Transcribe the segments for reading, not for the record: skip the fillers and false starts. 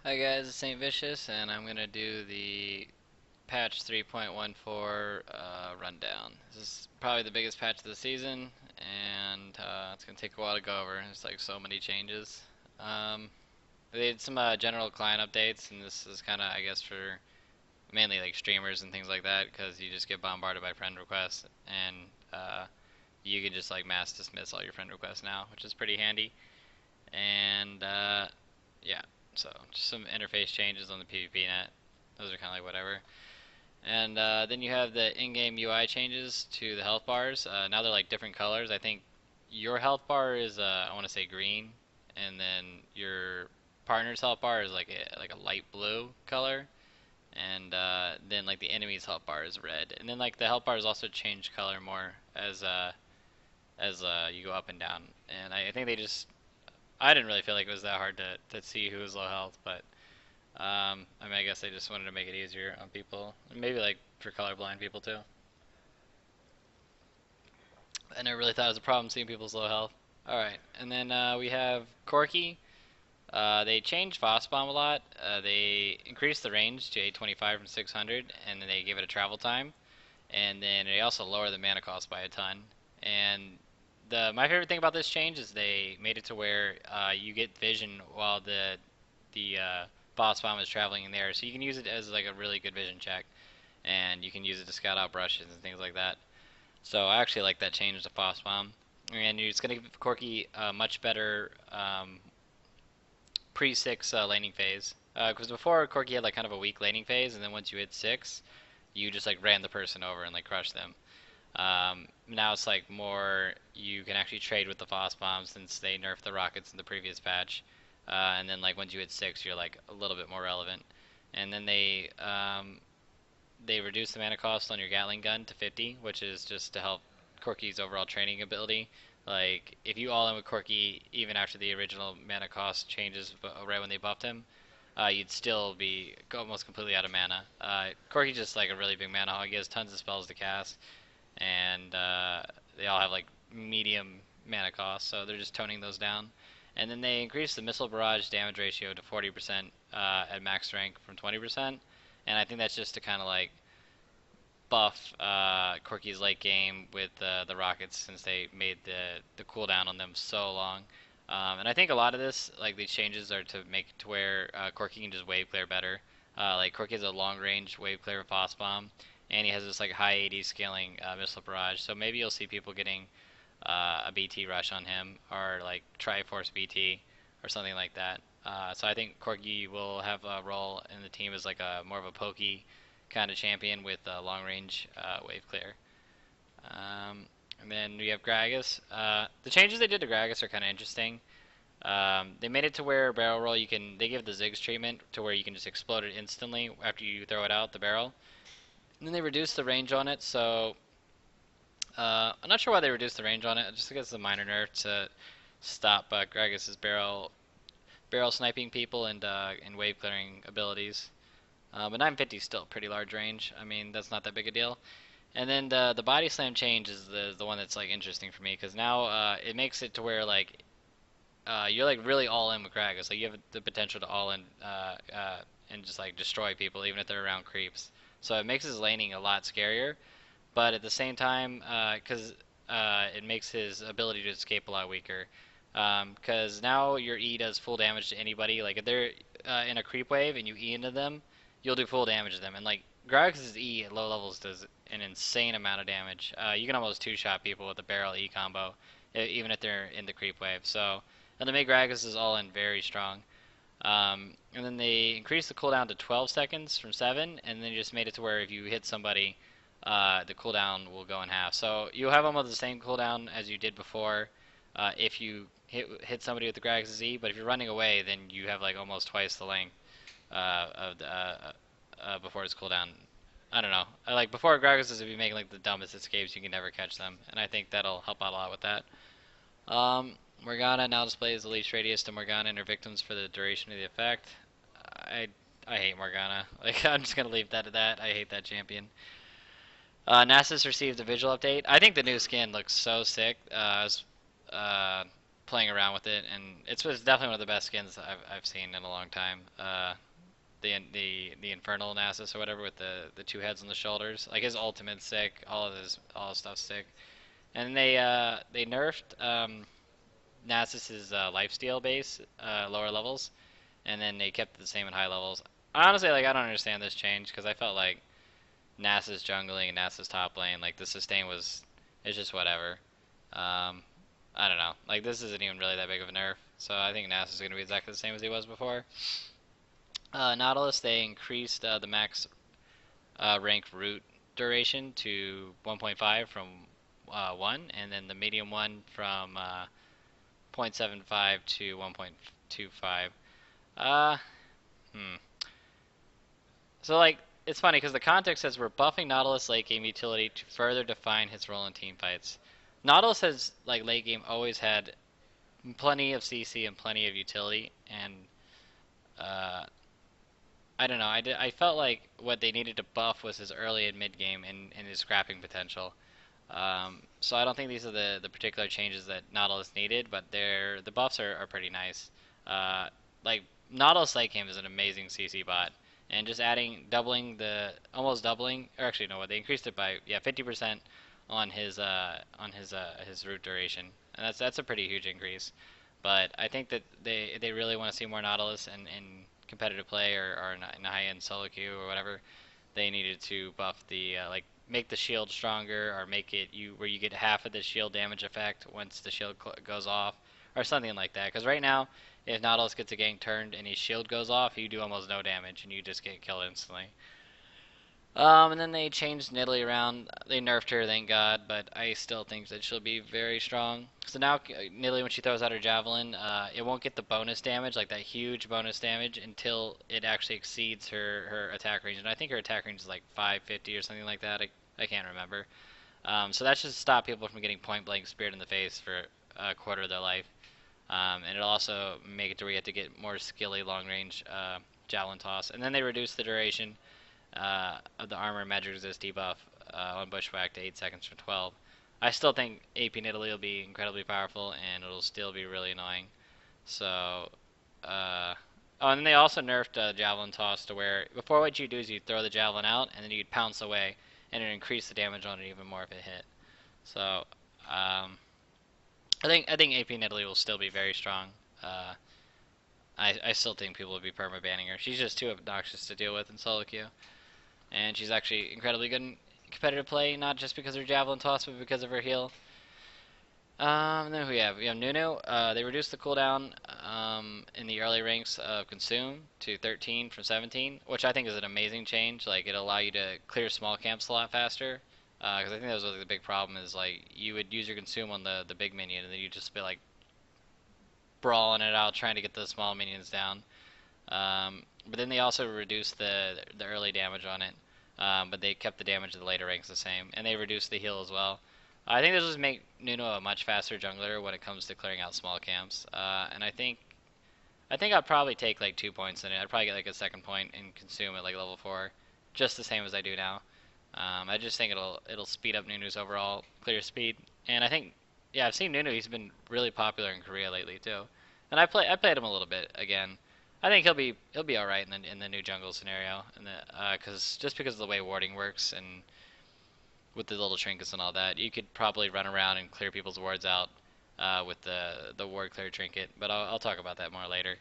Hi guys, it's Saintvicious, and I'm gonna do the patch 3.14 rundown. This is probably the biggest patch of the season, and it's gonna take a while to go over. There's like so many changes. Um, they did some general client updates, and this is kind of, I guess, for mainly like streamers and things like that, because you just get bombarded by friend requests, and you can just like mass dismiss all your friend requests now, which is pretty handy. And yeah, so just some interface changes on the PvP net. Those are kind of like whatever. And then you have the in-game UI changes to the health bars. Now they're like different colors. I think your health bar is I want to say green, and then your partner's health bar is like a light blue color, and then like the enemy's health bar is red. And then like the health bars also change color more as you go up and down. And I think they just I didn't really feel like it was that hard to see who was low health, but I mean, I guess they just wanted to make it easier on people, maybe like for colorblind people too. I never really thought it was a problem seeing people's low health. All right, and then we have Corky. They changed Bomb a lot. They increased the range to 825 from 600, and then they gave it a travel time, and then they also lowered the mana cost by a ton. And my favorite thing about this change is they made it to where you get vision while the boss bomb is traveling in there, so you can use it as like a really good vision check, and you can use it to scout out brushes and things like that. So I actually like that change to boss bomb, and it's gonna give Corky a much better pre-6 laning phase. Because before Corky had like kind of a weak laning phase, and then once you hit 6, you just like ran the person over and like crushed them. Now it's like more you can actually trade with the Foss bombs since they nerfed the rockets in the previous patch. And then like once you hit 6, you're like a little bit more relevant. And then they reduce the mana cost on your Gatling gun to 50, which is just to help Corky's overall training ability. Like if you all in with Corky even after the original mana cost changes right when they buffed him, you'd still be almost completely out of mana. Corky's just like a really big mana hog. He has tons of spells to cast, and they all have like medium mana cost, so they're just toning those down. And then they increased the missile barrage damage ratio to 40% at max strength from 20%, and I think that's just to kind of like buff Corky's late game with the rockets since they made the cooldown on them so long. And I think a lot of this, like these changes, are to make it to where Corky can just wave clear better. Like Corky has a long range wave clear Foss bomb, and he has this like high 80 scaling missile barrage. So maybe you'll see people getting a BT rush on him, or like Triforce BT, or something like that. So I think Corky will have a role in the team as like a more of a pokey kind of champion with long range wave clear. Um, and then we have Gragas. The changes they did to Gragas are kind of interesting. They made it to where barrel roll they give the Ziggs treatment to where you can just explode it instantly after you throw it out the barrel. And then they reduced the range on it, so I'm not sure why they reduced the range on it. Just because it's a minor nerf to stop Gragas's barrel sniping people and wave clearing abilities. But 950 is still a pretty large range. I mean, that's not that big a deal. And then the body slam change is the one that's like interesting for me because now it makes it to where like you're like really all in with Gragas. Like you have the potential to all in and just like destroy people even if they're around creeps. So it makes his laning a lot scarier. But at the same time, because it makes his ability to escape a lot weaker. Because now your E does full damage to anybody. Like if they're in a creep wave and you E into them, you'll do full damage to them. And like Gragas' E at low levels does an insane amount of damage. You can almost two-shot people with a barrel E combo, even if they're in the creep wave. So, and to make Gragas' all in very strong. And then they increased the cooldown to 12 seconds from 7, and then just made it to where if you hit somebody, the cooldown will go in half. So you'll have almost the same cooldown as you did before if you hit somebody with the Gragas' E, but if you're running away, then you have like almost twice the length of the before its cooldown. I don't know. I like before Gragas is if you make like the dumbest escapes, you can never catch them, and I think that'll help out a lot with that. Morgana now displays the least radius to Morgana and her victims for the duration of the effect. I I hate Morgana. Like I'm just gonna leave that at that. I hate that champion. Nasus received a visual update. I think the new skin looks so sick. Uh, playing around with it, and it's definitely one of the best skins I've seen in a long time. The infernal Nasus or whatever with the two heads on the shoulders, like his ultimate's sick, all his stuff's sick, and they nerfed Nasus's lifesteal base lower levels, and then they kept it the same at high levels. Honestly, like I don't understand this change because I felt like Nasus jungling and Nasus top lane, like the sustain was, it's just whatever. Um, I don't know. Like this isn't even really that big of a nerf, so I think Nasus is gonna be exactly the same as he was before. Nautilus, they increased the max rank root duration to 1.5 from 1, and then the medium one from 0.75 to 1.25. Uh, hmm. So like it's funny because the context says we're buffing Nautilus late game utility to further define his role in team fights. Nautilus has like late game always had plenty of CC and plenty of utility, and uh, I don't know. I felt like what they needed to buff was his early and mid game and his scrapping potential. So I don't think these are the particular changes that Nautilus needed, but the buffs are pretty nice. Like Nautilus late game is an amazing CC bot, and just almost doubling, or actually no, they increased it by 50% on his root duration, and that's a pretty huge increase. But I think that they really want to see more Nautilus in competitive play or in a high end solo queue or whatever. They needed to buff the like make the shield stronger or make it you where you get half of the shield damage effect once the shield goes off or something like that. Because right now, if Nautilus gets a gank turned and his shield goes off, you do almost no damage and you just get killed instantly. And then they changed Nidalee around. They nerfed her, thank God, but I still think that she'll be very strong. So now Nidalee, when she throws out her javelin, it won't get the bonus damage, like that huge bonus damage, until it actually exceeds her attack range. And I think her attack range is like 550 or something like that. I can't remember. So that should stop people from getting point blank speared in the face for a quarter of their life. And it'll also make it to where you have to get more skilly long range javelin toss. And then they reduce the duration of the armor magic resist debuff on Bushwhack to 8 seconds from 12. I still think AP Nidalee will be incredibly powerful, and it'll still be really annoying. So, oh, and then they also nerfed Javelin Toss to where before what you do is you throw the Javelin out, and then you'd pounce away, and it increased the damage on it even more if it hit. So, I think AP Nidalee will still be very strong. I still think people will be perma banning her. She's just too obnoxious to deal with in solo queue. And she's actually incredibly good in competitive play, not just because of her javelin toss, but because of her heal. Then who we have? We have Nunu. They reduced the cooldown in the early ranks of Consume to 13 from 17, which I think is an amazing change. Like it'll allow you to clear small camps a lot faster. Because I think that was the big problem is like you would use your Consume on the big minion, and then you just be like brawling it out trying to get the small minions down. But then they also reduced the early damage on it, but they kept the damage of the later ranks the same, and they reduced the heal as well. I think this will make Nuno a much faster jungler when it comes to clearing out small camps, and I think I'd probably take like 2 points in it. I'd probably get like a second point and consume at like level 4, just the same as I do now. I just think it'll speed up Nunu's overall clear speed, and I think I've seen Nunu. He's been really popular in Korea lately too, and I played him a little bit again. I think he'll be all right in the new jungle scenario, and because of the way warding works and with the little trinkets and all that, you could probably run around and clear people's wards out with the ward clear trinket. But I'll talk about that more later.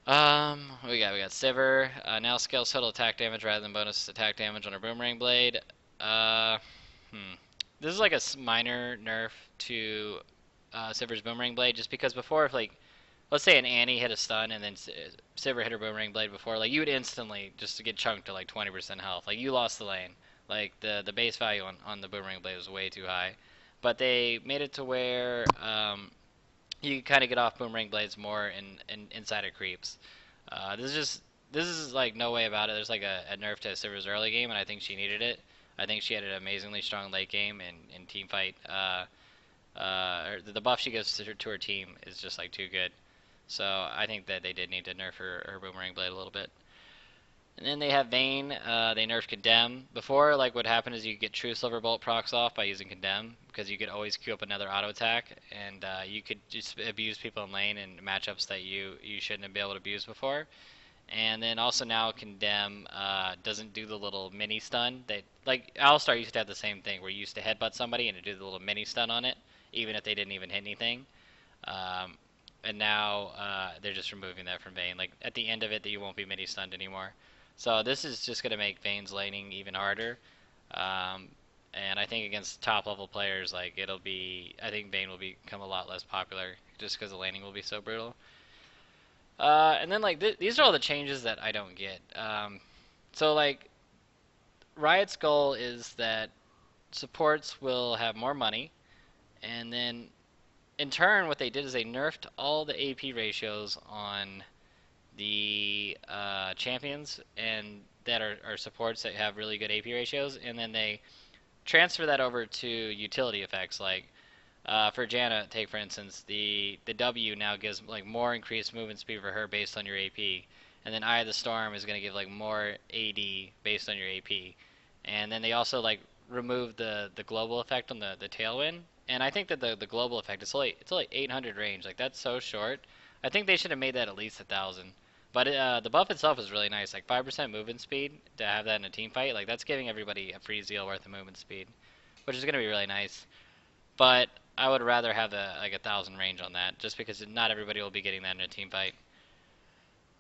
We got Sivir. Now scales total attack damage rather than bonus attack damage on her boomerang blade. Uh, hmm. This is like a minor nerf to Sivir's boomerang blade, just because before, if like let's say an Annie hit a stun and then Sivir hit her boomerang blade before, like you would instantly just get chunked to like 20% health. Like you lost the lane. Like the base value on the boomerang blade was way too high. But they made it to where you kind of get off boomerang blades more in inside of creeps. This is like no way about it. There's like a nerf to Sivir's early game, and I think she needed it. I think she had an amazingly strong late game in team fight. The buff she gives to her team is just like too good. So I think that they did need to nerf her boomerang blade a little bit. And then they have Vayne. They nerfed Condemn. Before, like what happened is you get True Silver Bolt procs off by using Condemn because you could always queue up another auto attack, and you could just abuse people in lane in matchups that you shouldn't be able to abuse before. And then also now Condemn doesn't do the little mini stun that like Alistar used to have the same thing where you used to headbutt somebody and it do the little mini stun on it even if they didn't even hit anything. Um, and now they're just removing that from Vayne. Like at the end of it, that you won't be mini stunned anymore. So this is just gonna make Vayne's laning even harder. Um, and I think against top level players, like it'll be, I think Vayne will become a lot less popular just because the laning will be so brutal. And then like these are all the changes that I don't get. So like Riot's goal is that supports will have more money, and then in turn, what they did is they nerfed all the AP ratios on the champions and that are supports that have really good AP ratios, and then they transfer that over to utility effects. Like for Janna, take for instance, the W now gives like more increased movement speed for her based on your AP, and then Eye of the Storm is going to give like more AD based on your AP, and then they also like removed the global effect on the tailwind. And I think that the global effect it's only 800 range. Like that's so short. I think they should have made that at least 1,000. But the buff itself is really nice. Like 5% movement speed to have that in a team fight. Like that's giving everybody a free zeal worth of movement speed, which is going to be really nice. But I would rather have the like 1,000 range on that, just because not everybody will be getting that in a team fight.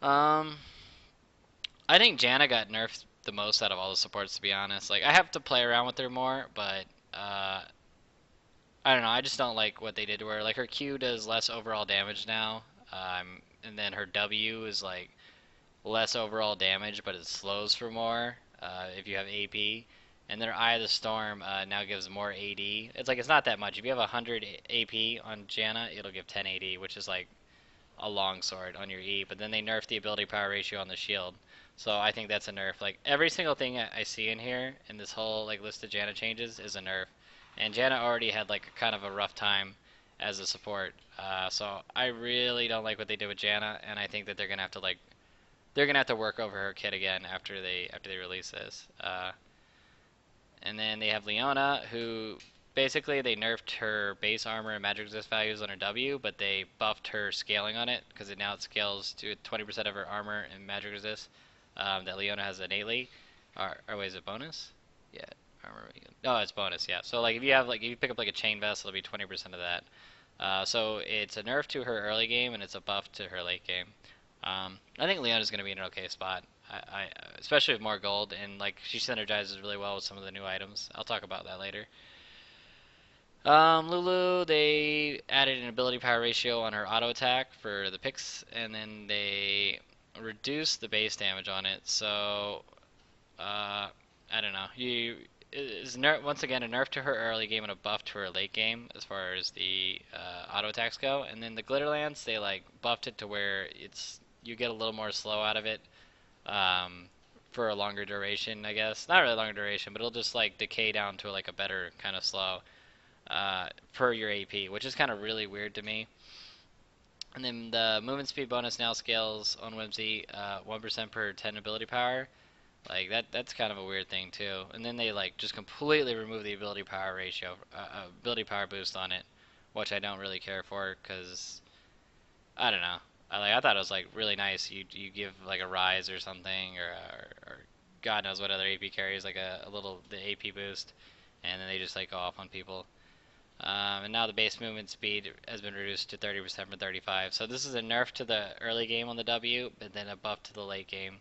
Um, I think Janna got nerfed the most out of all the supports, to be honest. Like I have to play around with her more, but I don't know. I just don't like what they did to her. Like her Q does less overall damage now, and then her W is like less overall damage, but it slows for more if you have AP. And their Eye of the Storm now gives more AD. It's like it's not that much. If you have 100 AP on Janna, it'll give 10 AD, which is like a long sword on your E. But then they nerfed the ability power ratio on the shield, so I think that's a nerf. Like every single thing I see in here in this whole like list of Janna changes is a nerf. And Janna already had like kind of a rough time as a support, so I really don't like what they did with Janna, and I think that they're gonna have to work over her kit again after they release this. And then they have Leona, who basically they nerfed her base armor and magic resist values on her W, but they buffed her scaling on it because now it scales to 20% of her armor and magic resist that Leona has innately. Or wait, is it bonus? Yeah, armor. No, it's bonus. Yeah. So like if you pick up like a chain vest, it'll be 20% of that. So it's a nerf to her early game and it's a buff to her late game. I think Leona's going to be in an okay spot. Especially with more gold, and like she synergizes really well with some of the new items. I'll talk about that later. Lulu, they added an ability power ratio on her auto attack for the picks, and then they reduced the base damage on it. So, I don't know. Once again a nerf to her early game and a buff to her late game as far as the auto attacks go. And then the Glitter Lance, they like buffed it to where you get a little more slow out of it um, for a longer duration, I guess. Not really longer duration, but it'll just like decay down to like a better kind of slow per your AP, which is kind of really weird to me. And then the movement speed bonus now scales on Whimsy 1% per 10 ability power. Like that's kind of a weird thing too. And then they like just completely remove the ability power ratio, ability power boost on it, which I don't really care for because I don't know. I thought it was like really nice. You give like a rise or something, or God knows what other AP carries like a little the AP boost, and then they just like go off on people. And now the base movement speed has been reduced to 30% from 35. So this is a nerf to the early game on the W, but then a buff to the late game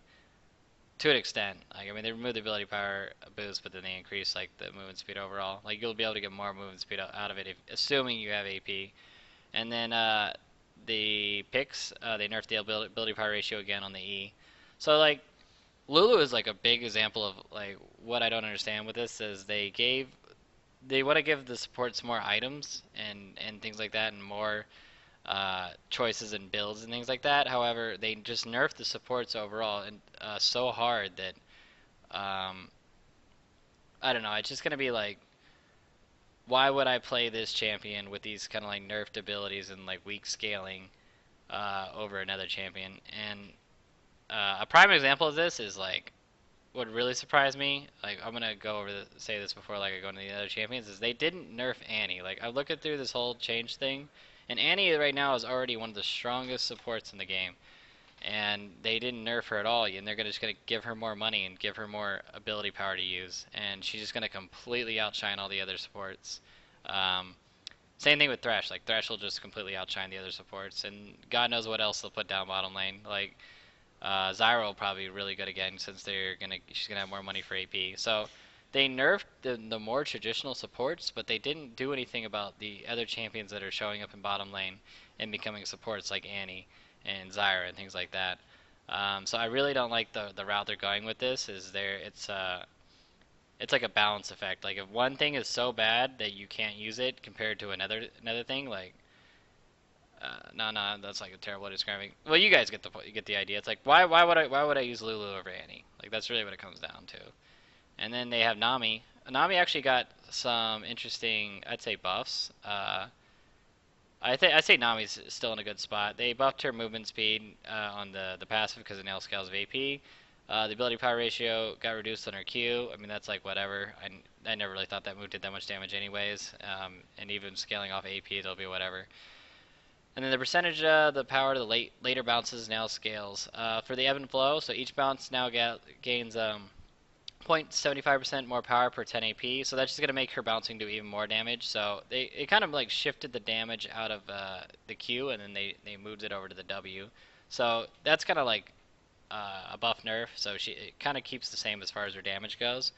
to an extent. Like I mean, they removed the ability power boost, but then they increase like the movement speed overall. Like you'll be able to get more movement speed out of it, assuming you have AP. And then the picks, they nerfed the ability power ratio again on the E. So like Lulu is like a big example of like what I don't understand with this is they want to give the supports more items and things like that and more choices and builds and things like that. However, they just nerf the supports overall and so hard that um, I don't know. It's just gonna be like, why would I play this champion with these kind of like nerfed abilities and like weak scaling over another champion? And A prime example of this is like what really surprised me. Like I'm gonna go over say this before like I go into the other champions is they didn't nerf Annie. Like I'm looking through this whole change thing, and Annie right now is already one of the strongest supports in the game, and they didn't nerf her at all. And they're just gonna give her more money and give her more ability power to use, and she's just gonna completely outshine all the other supports. Um, Same thing with Thresh. Like Thresh will just completely outshine the other supports, and God knows what else they'll put down bottom lane. Like Zyra will probably be really good again since she's gonna have more money for AP. So they nerfed the more traditional supports, but they didn't do anything about the other champions that are showing up in bottom lane and becoming supports like Annie and Zyra and things like that. So I really don't like the route they're going with this. It's like a balance effect. Like if one thing is so bad that you can't use it compared to another thing, like no, that's like a terrible way of describing. Well, you guys get the idea. It's like why would I use Lulu over Annie? Like that's really what it comes down to. And then they have Nami. Nami actually got some interesting, I'd say, buffs. I say Nami's still in a good spot. They buffed her movement speed on the passive because it now scales VP. The ability power ratio got reduced on her Q. I mean that's like whatever. I never really thought that move did that much damage anyways. And even scaling off AP, it'll be whatever. And then the percentage of the power to the later bounces now scales. For the ebb and flow, so each bounce now gains 0.75% more power per 10 AP, so that's just going to make her bouncing do even more damage. So it kind of like shifted the damage out of the Q, and then they moved it over to the W. So that's kind of like a buff nerf, so it kind of keeps the same as far as her damage goes.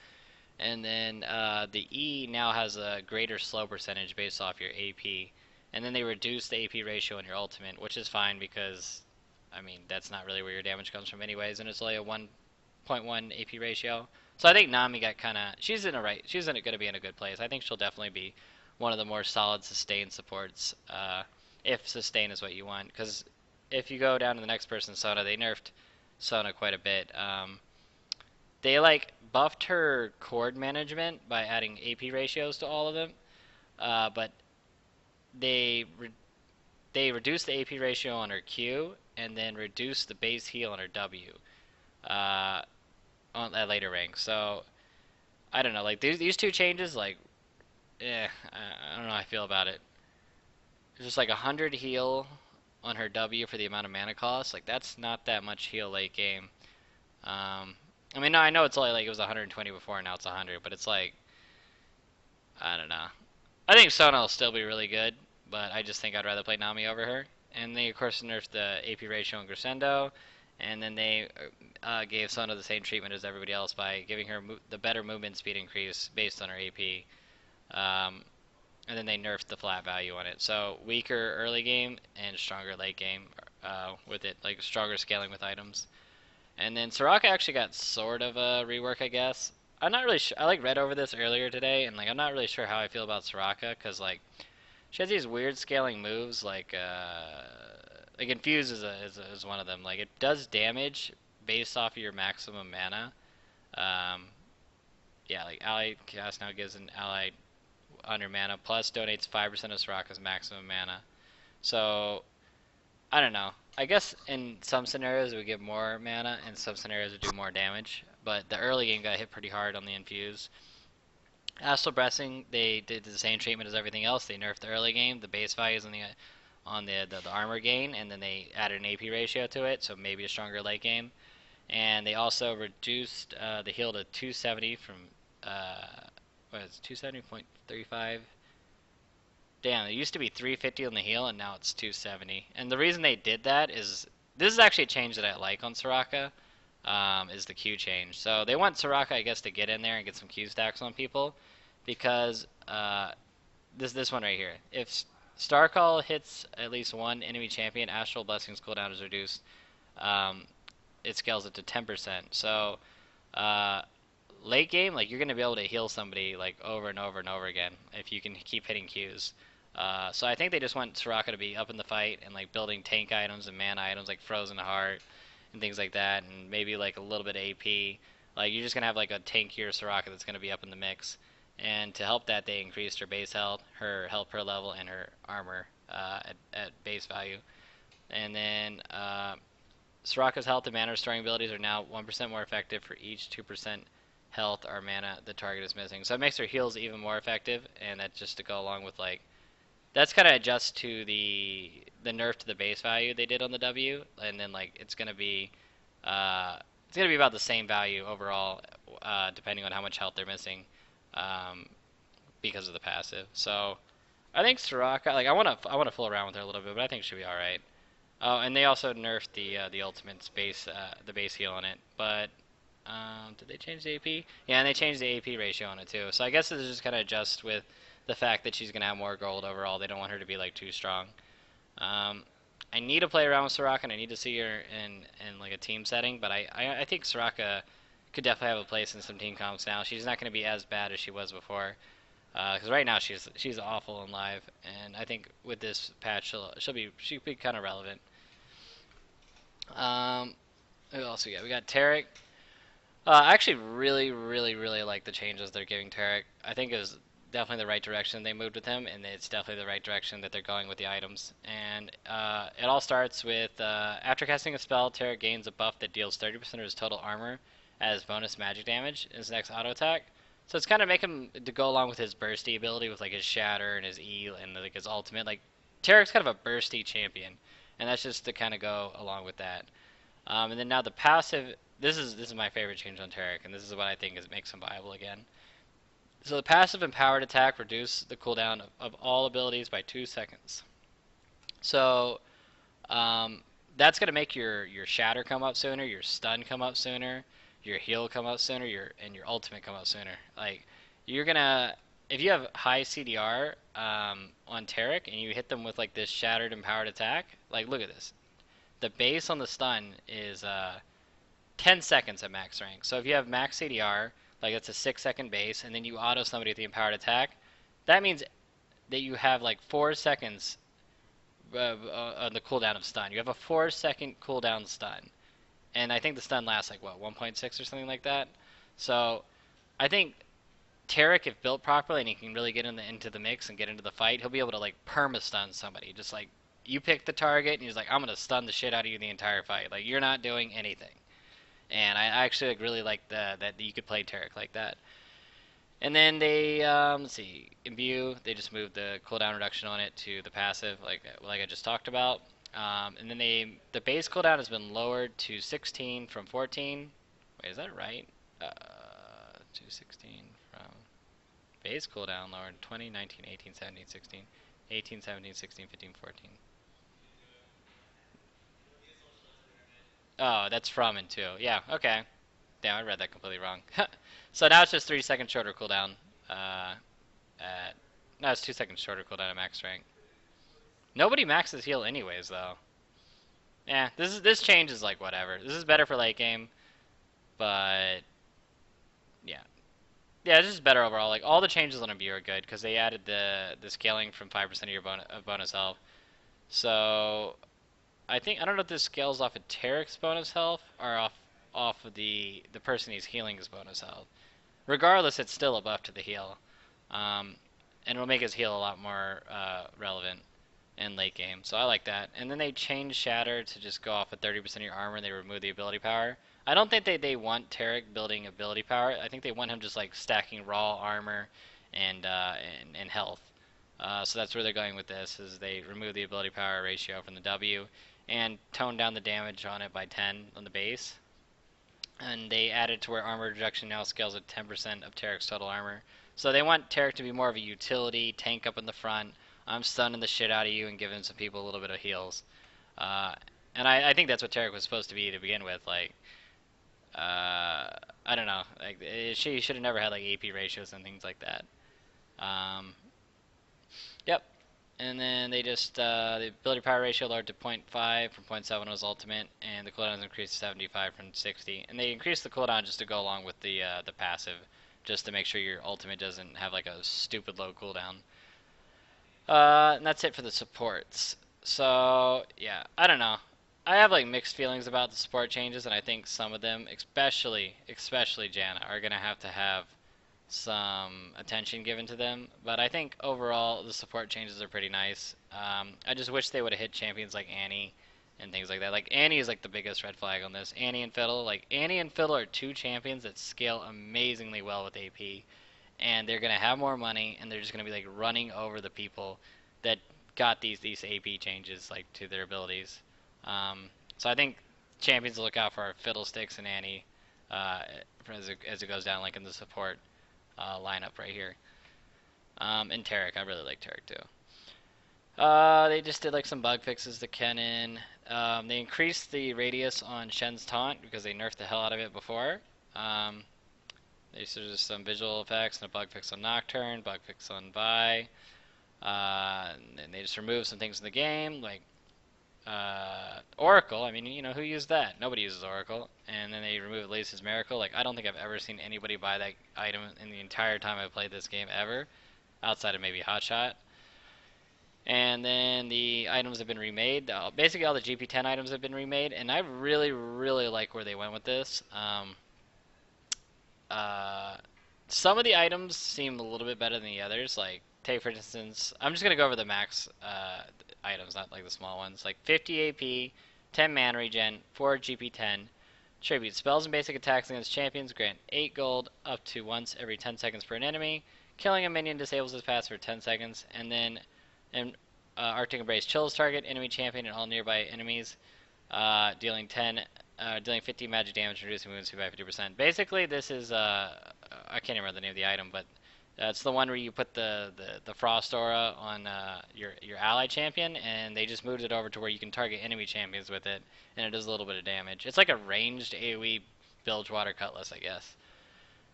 And then the E now has a greater slow percentage based off your AP. And then they reduce the AP ratio in your ultimate, which is fine because, I mean, that's not really where your damage comes from anyways, and it's only a 1.1 AP ratio. So I think Nami got kind of, she's going to be in a good place. I think she'll definitely be one of the more solid sustain supports, if sustain is what you want. Because if you go down to the next person, Sona, they nerfed Sona quite a bit. They like buffed her chord management by adding AP ratios to all of them, but they re- they reduced the AP ratio on her Q and then reduced the base heal on her W uh, on at later ranks. So I don't know, like these two changes, like I don't know how I feel about it. It's just like 100 heal on her W for the amount of mana cost. Like that's not that much heal late game. I mean, no, I know it's only like it was 120 before, and now it's 100, but it's like I don't know. I think Sona will still be really good, but I just think I'd rather play Nami over her. And they of course nerfed the AP ratio in Crescendo, and then they gave Sona the same treatment as everybody else by giving her the better movement speed increase based on her AP. Um, and then they nerfed the flat value on it. So weaker early game and stronger late game with it, like stronger scaling with items. And then Soraka actually got sort of a rework, I guess. I'm not really sure. I like read over this earlier today, and like I'm not really sure how I feel about Soraka because like she has these weird scaling moves, like Infuse is one of them. Like it does damage based off of your maximum mana. Um, yeah, like ally cast now gives an ally under mana plus donates 5% of Soraka's maximum mana. So I don't know. I guess in some scenarios it would give more mana, and some scenarios it would do more damage. But the early game got hit pretty hard on the Infuse. Astral Blessing, they did the same treatment as everything else. They nerfed the early game, the base values on the armor gain, and then they added an AP ratio to it, so maybe a stronger late game. And they also reduced the heal to 270 from what is it, 270.35. Damn, it used to be 350 on the heal, and now it's 270. And the reason they did that is this is actually a change that I like on Soraka. Is the Q change. So they want Soraka, I guess, to get in there and get some Q stacks on people, because this one right here. If Starcall hits at least one enemy champion, Astral Blessings cooldown is reduced. Um, it scales it to 10%. So uh, late game, like you're gonna be able to heal somebody like over and over and over again if you can keep hitting Qs. So I think they just want Soraka to be up in the fight and like building tank items and mana items like Frozen Heart and things like that, and maybe like a little bit of AP. Like you're just gonna have like a tankier Soraka that's gonna be up in the mix. And to help that, they increased her base health, her health per level, and her armor at base value. And then Soraka's health and mana restoring abilities are now 1% more effective for each 2% health or mana the target is missing. So it makes her heals even more effective, and that's just to go along with like that's kind of adjust to the nerf to the base value they did on the W, and then like it's gonna be about the same value overall, depending on how much health they're missing, um, because of the passive. So I think Soraka, like I wanna fool around with her a little bit, but I think she'll be all right. Oh, and they also nerfed the ultimate's base the base heal on it, but did they change the AP? Yeah, and they changed the AP ratio on it too. So I guess this is just kind of adjust with the fact that she's gonna have more gold overall. They don't want her to be like too strong. Um, I need to play around with Soraka, and I need to see her in like a team setting. But I think Soraka could definitely have a place in some team comps now. She's not going to be as bad as she was before. Because right now she's awful in live, and I think with this patch she'll be kind of relevant. Um, who else we got? We got Tarek. I actually really like the changes they're giving Tarek. I think it was definitely the right direction they moved with him, and it's definitely the right direction that they're going with the items. And it all starts with after casting a spell, Tarek gains a buff that deals 30% of his total armor as bonus magic damage in his next auto attack. So it's kind of make him to go along with his bursty ability with like his shatter and his E and like his ultimate. Like Tarek's kind of a bursty champion, and that's just to kind of go along with that. And then now the passive. This is my favorite change on Tarek, and this is what I think makes him viable again. So the passive empowered attack reduce the cooldown of all abilities by 2 seconds. So um, that's gonna make your shatter come up sooner, your stun come up sooner, your heal come up sooner, your ultimate come up sooner. Like you're gonna if you have high CDR on Tarek and you hit them with like this shattered empowered attack, like look at this. The base on the stun is 10 seconds at max rank. So if you have max CDR, like that's a 6 second base, and then you auto somebody with the empowered attack, that means that you have like 4 seconds on the cooldown of stun. You have a 4 second cooldown stun. And I think the stun lasts like what, 1.6 or something like that? So I think Tarek, if built properly and he can really get into the mix and get into the fight, he'll be able to like perma stun somebody. Just like you pick the target and he's like, I'm gonna stun the shit out of you the entire fight. Like you're not doing anything. And I actually like, really like that you could play Tarek like that. And then they let's see, imbue. They just moved the cooldown reduction on it to the passive, like I just talked about. And then the base cooldown has been lowered to 16 from 14. Wait, is that right? To 16 from base cooldown lowered 20, 19, 18, 17, 16, 18, 17, 16, 15, 14. Oh, that's from and to. Yeah, okay. Damn, I read that completely wrong. So now it's just 3 seconds shorter cooldown. Uh, at no, it's 2 seconds shorter cooldown at max rank. Nobody maxes heal anyways, though. Yeah, this change is like whatever. This is better for late game, but yeah, yeah, it's just better overall. Like all the changes on Imbue are good because they added the scaling from 5% of your bonus health. So I don't know if this scales off of Tarek's bonus health or off of the person he's healing's bonus health. Regardless, it's still a buff to the heal, um, and it'll make his heal a lot more relevant in late game. So I like that. And then they changed Shatter to just go off of 30% of your armor, and they remove the ability power. I don't think they want Tarek building ability power. I think they want him just like stacking raw armor and health. So that's where they're going with this. Is they remove the ability power ratio from the W and tone down the damage on it by 10 on the base, and they added to where armor reduction now scales at 10% of Tarek's total armor. So they want Tarek to be more of a utility, tank up in the front. I'm stunning the shit out of you and giving some people a little bit of heals. Uh, and I think that's what Tarek was supposed to be to begin with. Like, I don't know. Like, she should have never had like AP ratios and things like that. Um, yep. And then they just the ability power ratio lowered to zero point 0.5 from zero point 0.7 was ultimate, and the cooldown increased to 75 from 60. And they increased the cooldown just to go along with the passive, just to make sure your ultimate doesn't have like a stupid low cooldown. And that's it for the supports. So yeah, I don't know. I have like mixed feelings about the support changes, and I think some of them, especially Janna, are gonna have to have some attention given to them. But I think overall the support changes are pretty nice. I just wish they would have hit champions like Annie and things like that. Like Annie is like the biggest red flag on this. Annie and Fiddle, like Annie and Fiddle are two champions that scale amazingly well with AP, and they're gonna have more money, and they're just gonna be like running over the people that got these AP changes like to their abilities. So I think champions to look out for are Fiddlesticks and Annie, as it goes down like in the support lineup right here. And Tarek, I really like Tarek too. They just did like some bug fixes to Kennen. They increased the radius on Shen's taunt because they nerfed the hell out of it before. Um, there's just some visual effects and a bug fix on Nocturne, bug fix on Vi. And they just removed some things in the game like Oracle. I mean, who used that? Nobody uses Oracle. And then they removed Lace's Miracle. Like, I don't think I've ever seen anybody buy that item in the entire time I've played this game ever, outside of maybe Hotshot. And then the items have been remade. Basically, all the GP10 items have been remade, and I really, really like where they went with this. Uh, some of the items seem a little bit better than the others. Like, take for instance, I'm just gonna go over the max items, not like the small ones. Like 50 AP, 10 mana regen, 4 GP10. Tribute spells and basic attacks against champions grant 8 gold up to once every 10 seconds per an enemy. Killing a minion disables his pass for 10 seconds, and then Arctic Embrace chills target, enemy champion, and all nearby enemies, dealing 50 magic damage, reducing wounds by 50%. Basically, this is I can't remember the name of the item, but it's the one where you put the frost aura on your ally champion, and they just moved it over to where you can target enemy champions with it, and it does a little bit of damage. It's like a ranged AoE Bilgewater Cutlass, I guess,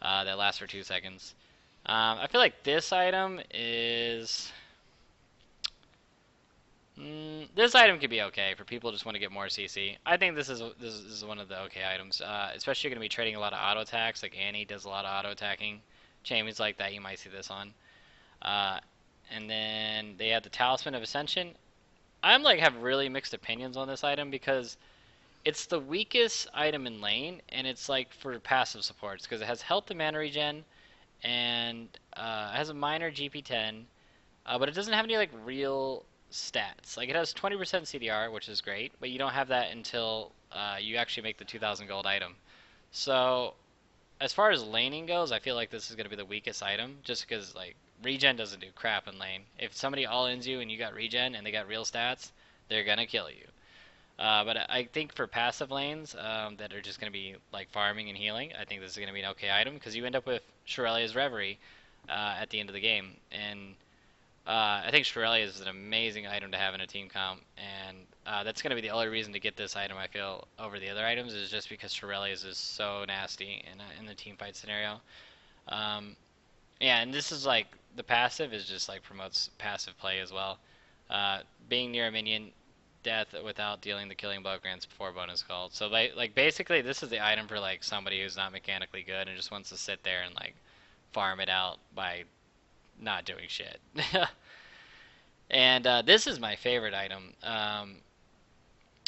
that lasts for 2 seconds. I feel like this item is. This item could be okay for people who just want to get more CC. I think this is one of the okay items, especially you're going to be trading a lot of auto attacks. Like Annie does a lot of auto attacking. Champions like that you might see this on. And then they have the Talisman of Ascension. I'm like have really mixed opinions on this item because it's the weakest item in lane, and it's like for passive supports because it has health and mana regen, and it has a minor GP10, but it doesn't have any like real stats. Like it has 20% CDR, which is great, but you don't have that until you actually make the 2,000 gold item. So as far as laning goes, I feel like this is going to be the weakest item, just because like regen doesn't do crap in lane. If somebody all-ins you and you got regen and they got real stats, they're gonna kill you. But I think for passive lanes that are just going to be like farming and healing, I think this is going to be an okay item because you end up with Shirelia's Reverie at the end of the game, and I think Shrelia is an amazing item to have in a team comp, and that's going to be the only reason to get this item, I feel, over the other items, is just because Shirelia's is so nasty in the team fight scenario. Um, yeah, and this is like, the passive is just like promotes passive play as well. Being near a minion, death without dealing the killing blow grants 4 bonus gold. So like basically this is the item for like somebody who's not mechanically good and just wants to sit there and like farm it out by not doing shit. And this is my favorite item.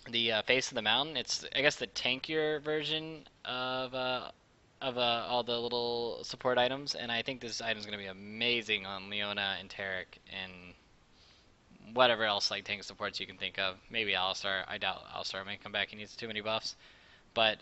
The Face of the Mountain. It's I guess the tankier version of all the little support items, and I think this item is going to be amazing on Leona and Tarek and whatever else like tank supports you can think of. Maybe Alistar. I doubt Alistar might come back. He needs too many buffs. But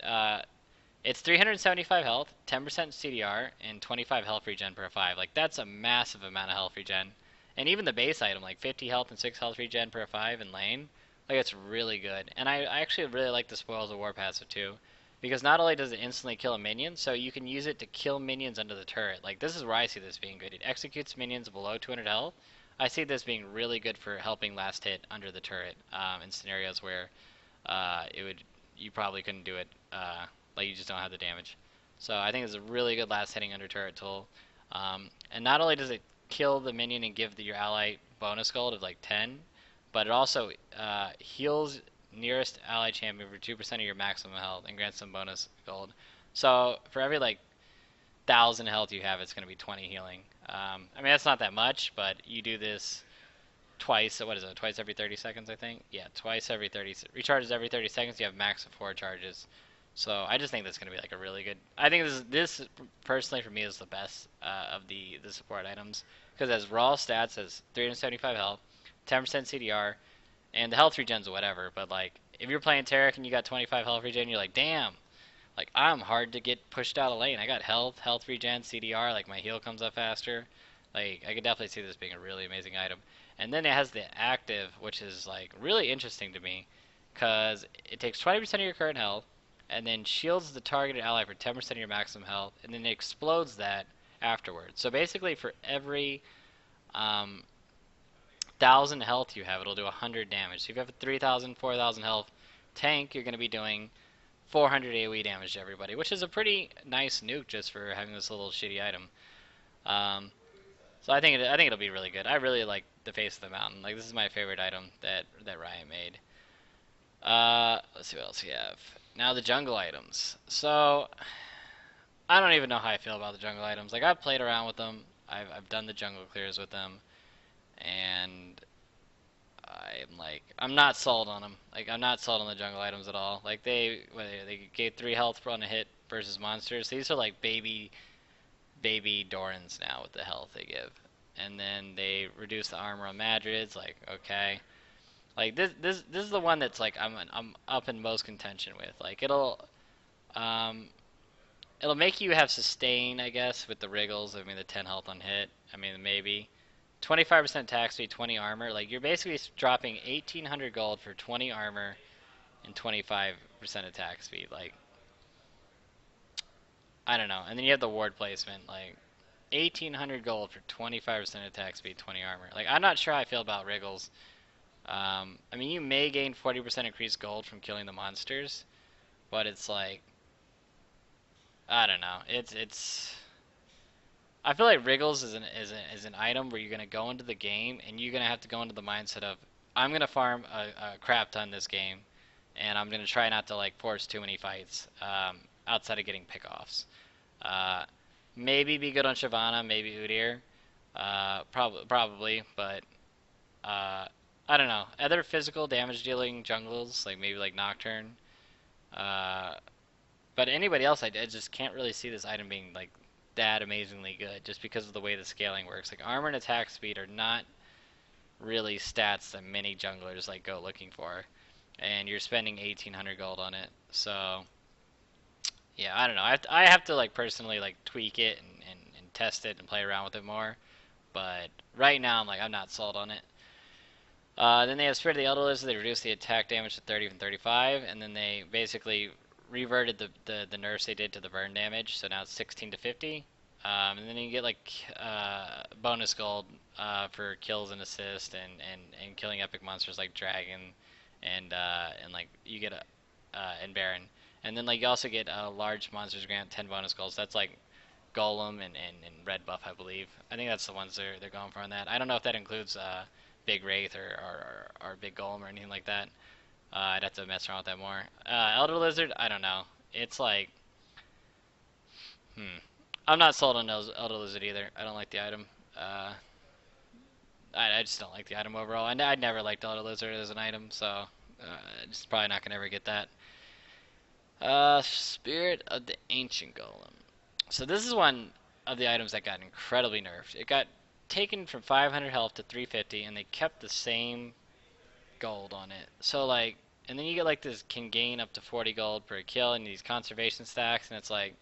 it's 375 health, 10% CDR, and 25 health regen per 5. Like that's a massive amount of health regen. And even the base item, like 50 health and 6 health regen per 5 in lane, like it's really good. And I actually really like the Spoils of War passive too, because not only does it instantly kill a minion, so you can use it to kill minions under the turret. Like this is where I see this being good. It executes minions below 200 health. I see this being really good for helping last hit under the turret in scenarios where you probably couldn't do it, like you just don't have the damage. So I think it's a really good last hitting under turret tool. And not only does it kill the minion and give your ally bonus gold of like 10, but it also heals nearest ally champion for 2% of your maximum health and grants some bonus gold. So for every like 1,000 health you have, it's going to be 20 healing. I mean, that's not that much, but you do this twice. What is it? Twice every 30 seconds, I think. Yeah, twice every 30. Recharges every 30 seconds. You have max of 4 charges. So I just think that's going to be like a really good. I think this personally for me is the best of the support items because it has raw stats, has 375 health, 10% CDR, and the health regens whatever. But like if you're playing Taric and you got 25 health regen, you're like, damn, like I'm hard to get pushed out of lane. I got health regen, CDR, like my heal comes up faster. Like I could definitely see this being a really amazing item. And then it has the active, which is like really interesting to me, because it takes 20% of your current health, and then shields the targeted ally for 10% of your maximum health, and then it explodes that afterwards. So basically, for every 1,000 health you have, it'll do 100 damage. So if you have a 3,000, 4,000 health tank, you're going to be doing 400 AoE damage to everybody, which is a pretty nice nuke just for having this little shitty item. Um, so I think it'll be really good. I really like the face of the mountain. Like this is my favorite item that Riot made. Let's see what else we have. Now the jungle items. So I don't even know how I feel about the jungle items. Like I've played around with them. I've done the jungle clears with them, and I'm not sold on them. Like I'm not sold on the jungle items at all. Like they gave 3 health on a hit versus monsters. These are like baby Dorans now with the health they give. And then they reduce the armor on Madrids. Like okay, like this is the one that's like I'm up in most contention with. Like um it'll make you have sustain, I guess, with the wriggles. I mean the 10 health on hit. I mean maybe 25% attack speed, 20 armor. Like you're basically dropping 1,800 gold for 20 armor and 25% attack speed. Like I don't know. And then you have the ward placement. Like 1,800 gold for 25% attack speed, 20 armor. Like I'm not sure how I feel about wriggles. I mean you may gain 40% increased gold from killing the monsters, but it's like I don't know. It's I feel like Wriggles is an item where you're gonna go into the game and you're gonna have to go into the mindset of I'm gonna farm a crap ton this game, and I'm gonna try not to like force too many fights outside of getting pickoffs. Uh, Maybe be good on Shyvana, maybe Udyr, probably, but uh, I don't know. Other physical damage dealing jungles like maybe like Nocturne, uh, but anybody else, I just can't really see this item being like that amazingly good, just because of the way the scaling works. Like armor and attack speed are not really stats that many junglers like go looking for, and you're spending 1,800 gold on it. So yeah, I don't know. I have to like personally like tweak it and test it and play around with it more. But right now, I'm not sold on it. Then they have Spirit of the Elder Lizard. They reduced the attack damage to 30 from 35, and then they basically reverted the nerfs they did to the burn damage, so now it's 16 to 50. And then you get like bonus gold for kills and assist and killing epic monsters like Dragon and like you get a and Baron. And then like you also get large monsters grant 10 bonus golds. That's like Golem and Red Buff, I believe. I think that's the ones they're going for on that. I don't know if that includes Big Wraith or Big Golem or anything like that. I'd have to mess around with that more. Elder Lizard, I don't know. It's like, I'm not sold on Elder Lizard either. I don't like the item. I just don't like the item overall. And I never liked Elder Lizard as an item, so just probably not gonna ever get that. Spirit of the Ancient Golem. So this is one of the items that got incredibly nerfed. It got taken from 500 health to 350, and they kept the same gold on it. So like, and then you get like this can gain up to 40 gold per kill and these conservation stacks, and it's like,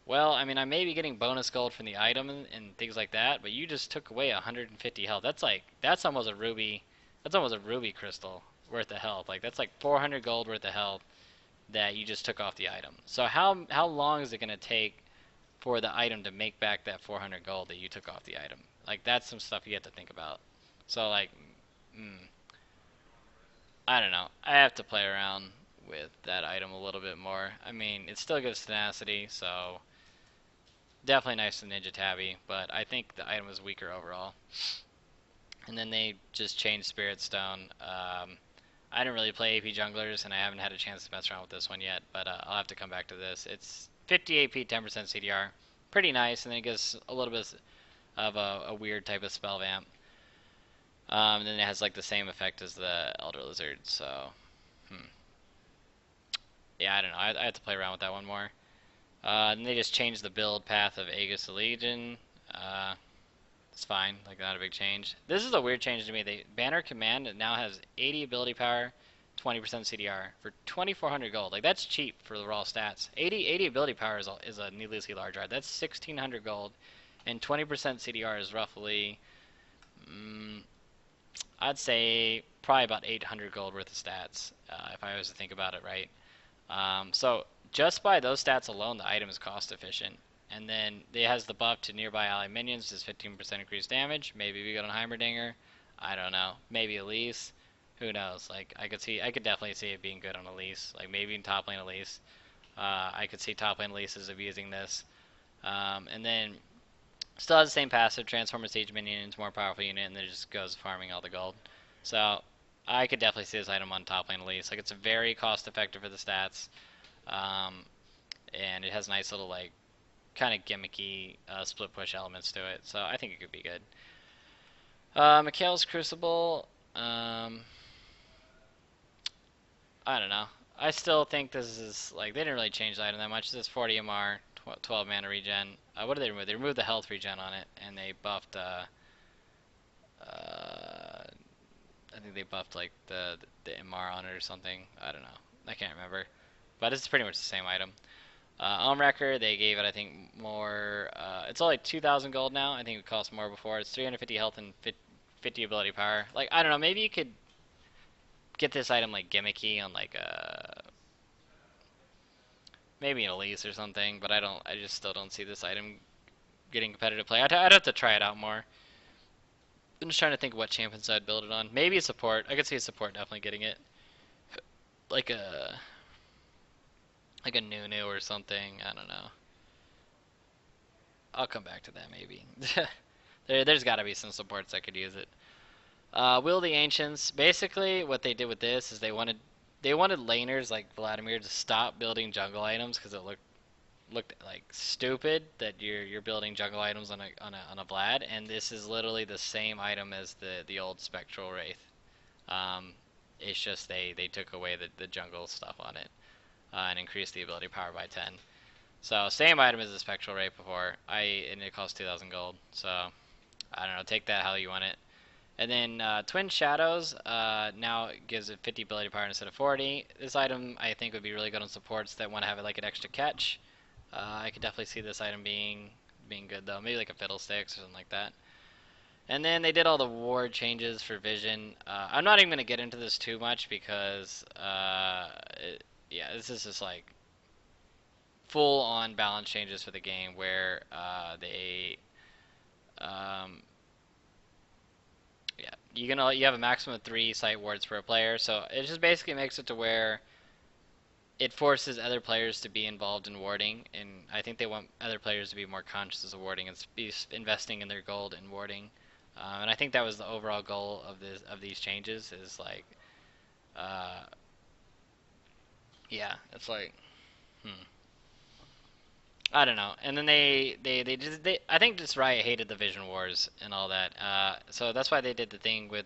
well, I mean, I may be getting bonus gold from the item and things like that, but you just took away 150 health. That's like, that's almost a ruby, that's almost a ruby crystal worth of health. Like that's like 400 gold worth of health that you just took off the item. So how long is it gonna take for the item to make back that 400 gold that you took off the item? Like that's some stuff you have to think about. So like, I don't know. I have to play around with that item a little bit more. I mean, it still gives tenacity, so definitely nice to Ninja Tabby, but I think the item is weaker overall. And then they just changed Spirit Stone. I didn't really play AP junglers, and I haven't had a chance to mess around with this one yet, but I'll have to come back to this. It's 50 AP, 10% CDR. Pretty nice, and then it gives a little bit of a weird type of spell vamp. And then it has like the same effect as the Elder Lizard, so yeah, I don't know. I have to play around with that one more. And they just changed the build path of Aegis the Legion. It's fine, like not a big change. This is a weird change to me. The Banner Command now has 80 ability power, 20% CDR for 2,400 gold. Like that's cheap for the raw stats. 80 ability power is a needlessly large art. That's 1,600 gold, and 20% CDR is roughly, mm, I'd say probably about 800 gold worth of stats, if I was to think about it right. So just by those stats alone, the item is cost efficient. And then it has the buff to nearby ally minions, does 15% increased damage. Maybe we got on Heimerdinger. I don't know. Maybe Elise. Who knows? Like I could definitely see it being good on Elise. Like maybe in top lane Elise. I could see top lane Elise's abusing this. And then still has the same passive, transform a siege minion into more powerful unit, and then it just goes farming all the gold. So I could definitely see this item on top lane Elise. Like it's very cost effective for the stats. Um, and it has nice little like kind of gimmicky split push elements to it, so I think it could be good. Mikhail's Crucible, I don't know. I still think this is like they didn't really change the item that much. This is 40 MR, 12 mana regen. What did they remove? They removed the health regen on it, and they buffed. I think they buffed like the MR on it or something. I don't know. I can't remember, but it's pretty much the same item. On record, they gave it, I think, more. It's only 2,000 gold now. I think it cost more before. It's 350 health and 50 ability power. Like, I don't know. Maybe you could get this item, like, gimmicky on, like, maybe an Elise or something. But I just still don't see this item getting competitive play. I'd have to try it out more. I'm just trying to think of what champions I'd build it on. Maybe a support. I could see a support definitely getting it. Like a. Like a Nunu or something. I don't know. I'll come back to that maybe. There's got to be some supports that could use it. Will the Ancients. Basically, what they did with this is they wanted laners like Vladimir to stop building jungle items because it looked like stupid that you're building jungle items on a Vlad, and this is literally the same item as the old Spectral Wraith. Um, it's just they took away the jungle stuff on it and increased the ability power by 10. So same item as the Spectral Wraith before. And it costs 2,000 gold. So I don't know. Take that how you want it. And then Twin Shadows now gives it 50 ability power instead of 40. This item I think would be really good on supports that want to have it like an extra catch. I could definitely see this item being good though. Maybe like a Fiddlesticks or something like that. And then they did all the ward changes for Vision. I'm not even going to get into this too much because yeah, this is just like full on balance changes for the game where they yeah, you have a maximum of 3 sight wards per player, so it just basically makes it to where it forces other players to be involved in warding, and I think they want other players to be more conscious of warding and be investing in their gold in warding. And I think that was the overall goal of these changes is like uh, yeah, it's like hmm. I don't know. And then they I think just Riot hated the Vision Wars and all that. So that's why they did the thing with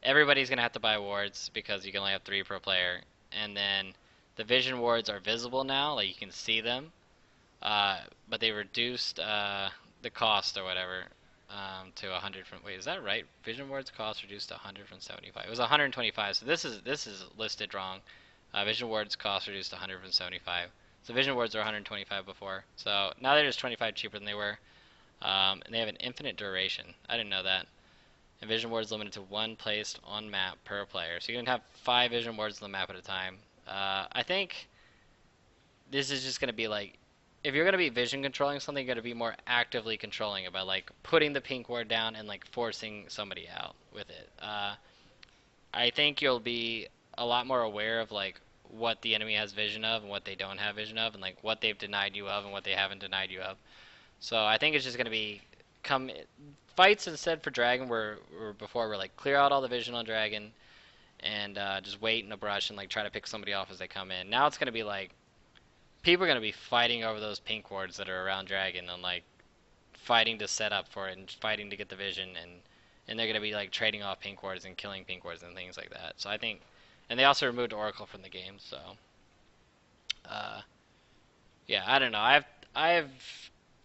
everybody's gonna have to buy wards because you can only have 3 per player. And then the Vision Wards are visible now, like you can see them. But they reduced the cost or whatever to 100 from. Wait, is that right? Vision Wards cost reduced to 100 from 75. It was 125. So this is listed wrong. Vision Wards cost reduced to 100 from 75. So Vision Wards are 125 before. So now they're just 25 cheaper than they were. And they have an infinite duration. I didn't know that. And Vision Wards limited to 1 placed on map per player. So you can have 5 Vision Wards on the map at a time. I think this is just going to be like, if you're going to be vision controlling something, you're going to be more actively controlling it by like putting the pink ward down and like forcing somebody out with it. I think you'll be a lot more aware of like what the enemy has vision of and what they don't have vision of, and like what they've denied you of and what they haven't denied you of. So I think it's just going to be come fights instead for dragon where before we're like clear out all the vision on dragon and just wait in a brush and like try to pick somebody off as they come in. Now it's going to be like people are going to be fighting over those pink wards that are around dragon and like fighting to set up for it and fighting to get the vision, and they're going to be like trading off pink wards and killing pink wards and things like that. So I think, and they also removed Oracle from the game. So uh, yeah, I don't know. I've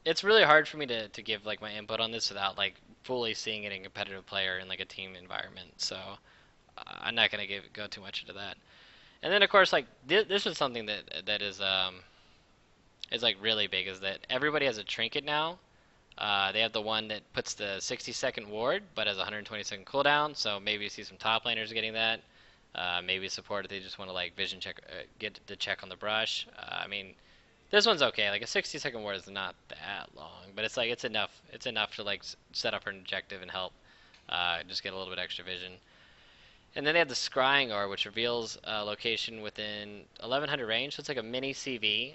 it's really hard for me to give like my input on this without like fully seeing it in competitive player in like a team environment. So I'm not gonna go too much into that. And then of course like this was something that is like really big is that everybody has a trinket now. They have the one that puts the 60-second ward, but has a 120-second cooldown. So maybe you see some top laners getting that. Maybe support if they just want to like vision check, get the check on the brush. I mean, this one's okay. Like a 60-second ward is not that long, but it's like it's enough. It's enough to like set up an objective and help. Just get a little bit extra vision. And then they have the scrying orb, which reveals a location within 1100 range. So it's like a mini CV.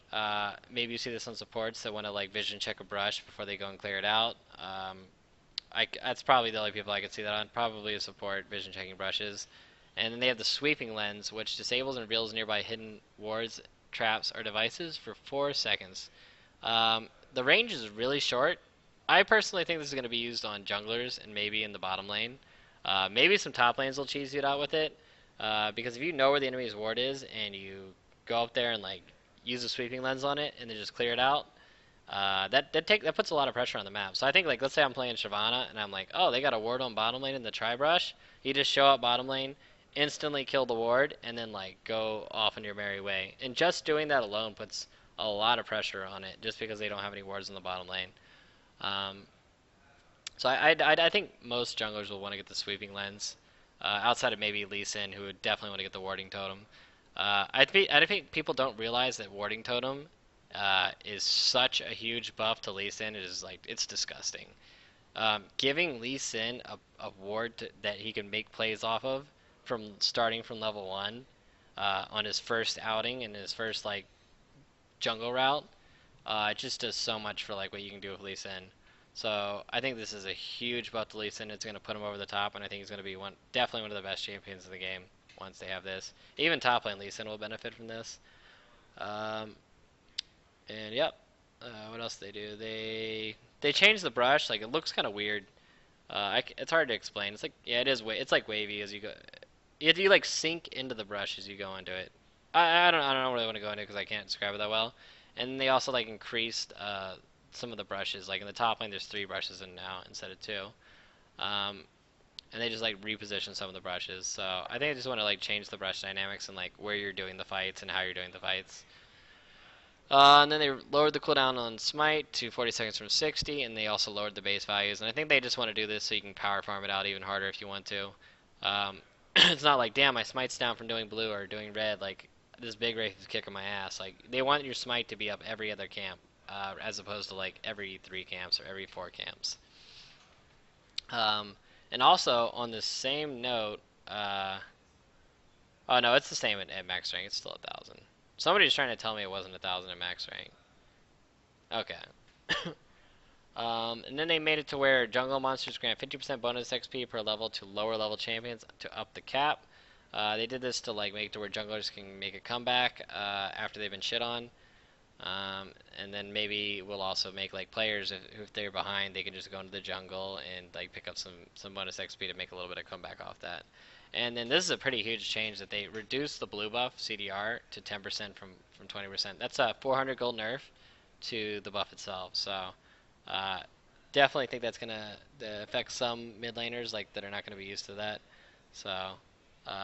Maybe you see this on supports that want to like vision check a brush before they go and clear it out. That's probably the only people I could see that on. Probably a support vision checking brushes. And then they have the sweeping lens, which disables and reveals nearby hidden wards, traps, or devices for 4 seconds. The range is really short. I personally think this is going to be used on junglers and maybe in the bottom lane. Maybe some top lanes will cheese you out with it. Because if you know where the enemy's ward is and you go up there and like use a sweeping lens on it and then just clear it out, that puts a lot of pressure on the map. So I think like let's say I'm playing Shyvana and I'm like, oh, they got a ward on bottom lane in the tri brush. You just show up bottom lane, instantly kill the ward, and then like go off on your merry way. And just doing that alone puts a lot of pressure on it, just because they don't have any wards in the bottom lane. Um, so I think most junglers will want to get the sweeping lens, outside of maybe Lee Sin, who would definitely want to get the warding totem. I think people don't realize that warding totem is such a huge buff to Lee Sin. It is like it's disgusting. Giving Lee Sin a ward that he can make plays off of from starting from level one on his first outing and his first like jungle route, it just does so much for like what you can do with Lee Sin. So I think this is a huge buff to Lee Sin. It's going to put him over the top, and I think he's going to be definitely one of the best champions in the game once they have this. Even top lane Lee Sin will benefit from this. Um, and yep, what else do they do? They changed the brush. Like it looks kind of weird. It's hard to explain. It's like yeah, it is. It's like wavy as you go. You like sink into the brush as you go into it. I don't really want to go into it because I can't describe it that well. And they also like increased some of the brushes. Like in the top lane, there's 3 brushes in now instead of 2. Um, and they just like reposition some of the brushes. So I think I just want to like change the brush dynamics and like where you're doing the fights and how you're doing the fights. And then they lowered the cooldown on Smite to 40 seconds from 60, and they also lowered the base values. And I think they just want to do this so you can power farm it out even harder if you want to. It's not like, damn, my Smite's down from doing blue or doing red. Like, this big Wraith is kicking my ass. Like, they want your Smite to be up every other camp, as opposed to like every 3 camps or every 4 camps. Um, and also, on the same note, oh no, it's the same at max rank. It's still 1,000. Somebody's trying to tell me it wasn't 1,000 at max rank. Okay. And then they made it to where jungle monsters grant 50% bonus XP per level to lower level champions to up the cap. They did this to like make it to where junglers can make a comeback after they've been shit on. And then maybe we'll also make like players if they're behind, they can just go into the jungle and like pick up some bonus XP to make a little bit of comeback off that. And then this is a pretty huge change that they reduced the blue buff CDR to 10% from 20%. That's a 400 gold nerf to the buff itself. So uh, definitely think that's gonna affect some mid laners like that are not gonna be used to that. So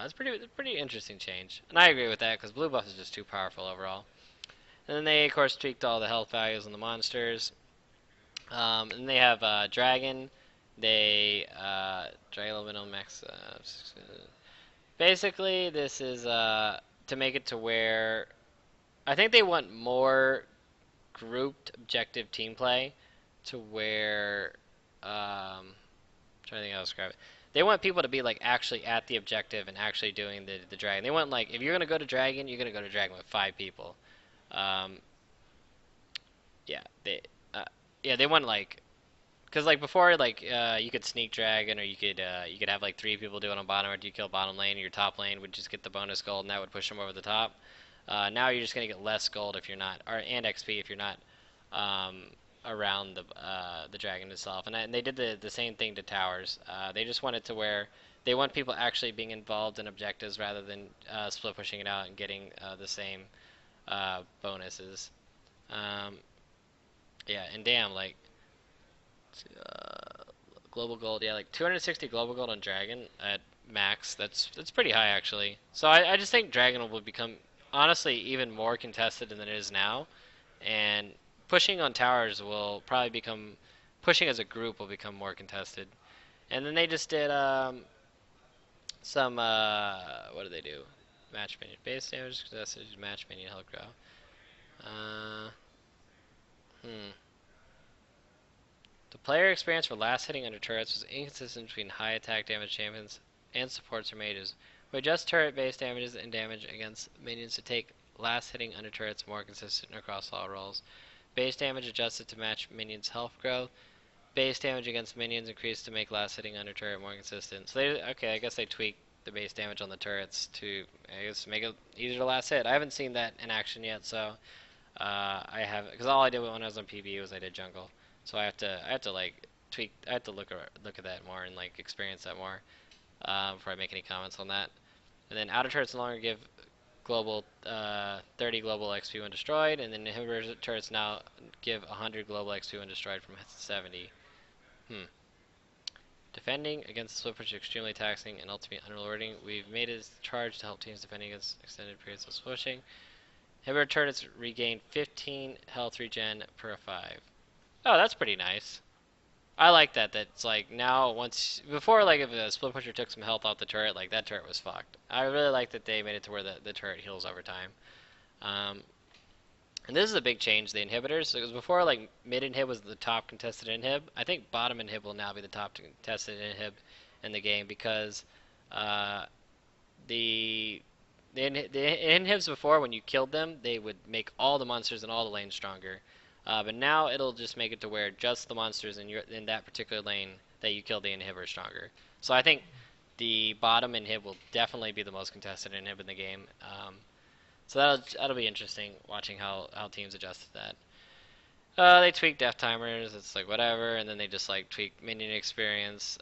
it's pretty interesting change, and I agree with that because blue buff is just too powerful overall. And then they of course tweaked all the health values on the monsters. And they have dragon. They dragon elemental max. Basically, this is to make it to where I think they want more grouped objective team play to where I'm trying to think how to describe it. They want people to be like actually at the objective and actually doing the dragon. They want like if you're gonna go to dragon, you're gonna go to dragon with 5 people. Um, yeah, they want like because like before like you could sneak dragon or you could have like 3 people do it on bottom after you kill bottom lane. And your top lane would just get the bonus gold and that would push them over the top. Now you're just gonna get less gold if you're not, or and XP if you're not um, around the dragon itself. And they did the same thing to towers. They just want it to where they want people actually being involved in objectives rather than split pushing it out and getting the same bonuses. Um, yeah, and damn, like global gold, yeah, like 260 global gold on dragon at max. That's pretty high actually. So I just think Dragon will become honestly even more contested than it is now, and pushing on towers will probably become pushing as a group will become more contested. And then they just did some what did they do? Match menu base damage contested match menu health grow. Uh, hmm. The player experience for last hitting under turrets was inconsistent between high attack damage champions and supports or mages. We adjust turret base damages and damage against minions to take last hitting under turrets more consistent across all roles. Base damage adjusted to match minions' health growth. Base damage against minions increased to make last hitting under turret more consistent. So they okay, I guess they tweaked the base damage on the turrets to I guess make it easier to last hit. I haven't seen that in action yet, so I have because all I did when I was on PvE was I did jungle, so I have to like tweak. I have to look at that more and like experience that more before I make any comments on that. And then outer turrets no longer give global 30 global XP when destroyed, and then inhibitor turrets now give 100 global XP when destroyed from 70. Hmm. Defending against the split push is extremely taxing and ultimately unrewarding. We've made a charge to help teams defending against extended periods of pushing. Inhibitor turrets regain 15 health regen per 5. Oh, that's pretty nice. I like that. That's like now once before, like if a split pusher took some health off the turret, like that turret was fucked. I really like that they made it to where the turret heals over time. Um, and this is a big change. The inhibitors, because before like mid inhib was the top contested inhib. I think bottom inhib will now be the top contested inhib in the game because uh, the the inhibs before when you killed them, they would make all the monsters in all the lanes stronger. But now it'll just make it to where just the monsters in that particular lane that you kill the inhibitor stronger. So I think the bottom inhib will definitely be the most contested inhib in the game. So that'll be interesting watching how teams adjust to that. They tweak death timers. It's like whatever, and then they just like tweak minion experience.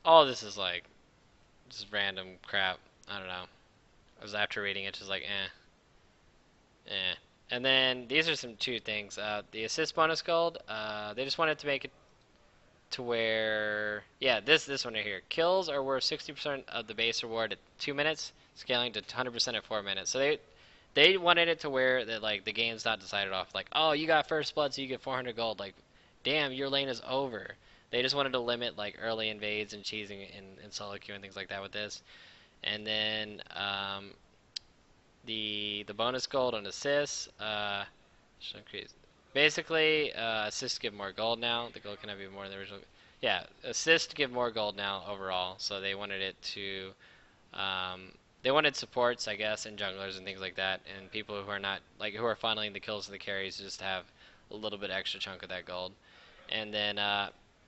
All this is like just random crap. I don't know. I was after reading it, just like eh. And then these are some two things. The assist bonus gold. They just wanted to make it to where yeah, this one right here. Kills are worth 60% of the base reward at 2 minutes, scaling to 100% at 4 minutes. So they wanted it to where that like the game's not decided off like oh you got first blood so you get 400 gold like damn your lane is over. They just wanted to limit like early invades and cheesing in solo queue and things like that with this. And then the bonus gold on assists. Should increase. Basically, assists give more gold now. The gold cannot be more than the original. Yeah, assists give more gold now overall. So they wanted it to. They wanted supports, I guess, and junglers and things like that, and people who are not like who are funneling the kills to the carries just have a little bit extra chunk of that gold. And then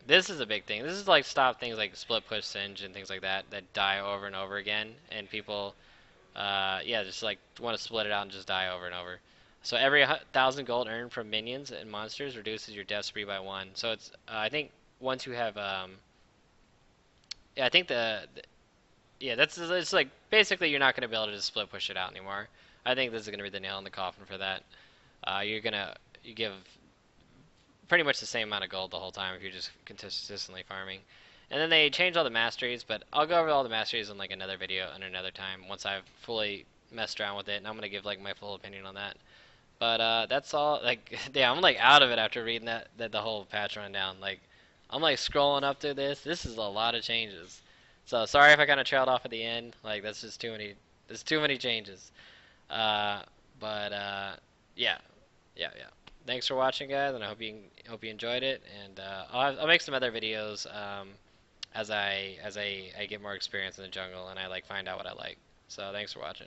this is a big thing. This is like stop things like split push singe and things like that that die over and over again, and people yeah, just like want to split it out and just die over and over. So every 1,000 gold earned from minions and monsters reduces your death spree by 1. So it's I think once you have yeah I think the yeah that's it's like basically you're not gonna be able to just split push it out anymore. I think this is gonna be the nail in the coffin for that. You give pretty much the same amount of gold the whole time if you're just consistently farming. And then they changed all the masteries, but I'll go over all the masteries in like another video and another time once I've fully messed around with it, and I'm gonna give like my full opinion on that. But that's all. Like, yeah, I'm like out of it after reading that the whole patch rundown. Like, I'm like scrolling up through this. This is a lot of changes. So sorry if I kind of trailed off at the end. Like, that's just too many. There's too many changes. Uh, but yeah, yeah. Thanks for watching, guys, and I hope you enjoyed it. And I'll make some other videos as I get more experience in the jungle and I like find out what I like. So thanks for watching.